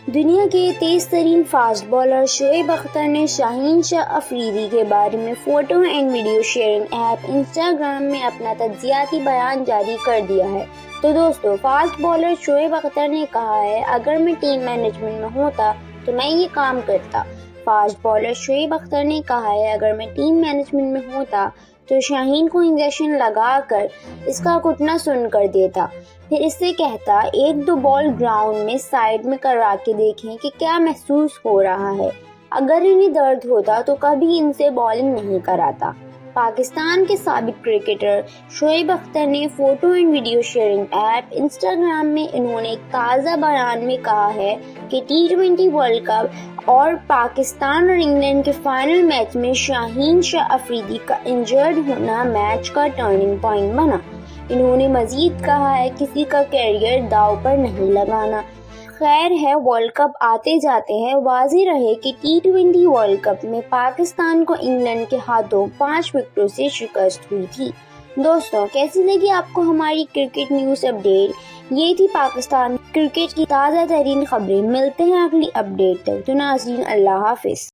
دنیا کے تیز ترین فاسٹ بالر شعیب اختر نے شاہین شاہ افریدی کے بارے میں photo and video sharing app Instagram میں اپنا تجزیاتی بیان جاری کر دیا ہے۔ تو دوستو، فاسٹ بالر شعیب اختر نے کہا ہے، اگر میں ٹیم مینجمنٹ میں ہوتا تو میں یہ کام کرتا۔ فاسٹ بالر شعیب اختر نے کہا ہے، اگر میں ٹیم مینجمنٹ میں ہوتا تو شاہین کو انجیکشن لگا کر اس کا گھٹنا سن کر دیتا، پھر اس سے کہتا 1-2 بال گراؤنڈ میں سائیڈ میں کرا کے دیکھیں کہ کیا محسوس ہو رہا ہے۔ اگر انہیں درد ہوتا تو کبھی ان سے بالنگ نہیں کراتا۔ پاکستان کے سابق کرکٹر شعیب اختر نے photo and video sharing app Instagram میں انہوں نے ایک تازہ بیان میں کہا ہے کہ T20 ورلڈ کپ اور پاکستان اور انگلینڈ کے فائنل میچ میں شاہین شاہ افریدی کا انجرڈ ہونا میچ کا ٹرننگ پوائنٹ بنا۔ انہوں نے مزید کہا ہے، کسی کا کیریئر داؤ پر نہیں لگانا۔ خیر ہے، ورلڈ کپ آتے جاتے ہیں۔ واضح رہے کہ T20 ورلڈ کپ میں پاکستان کو انگلینڈ کے ہاتھوں 5 وکٹوں سے شکست ہوئی تھی۔ دوستوں، کیسی لگی آپ کو ہماری کرکٹ نیوز اپڈیٹ؟ یہ تھی پاکستان کرکٹ کی تازہ ترین خبریں۔ ملتے ہیں اگلی اپڈیٹ تک۔ تو ناظرین، اللہ حافظ۔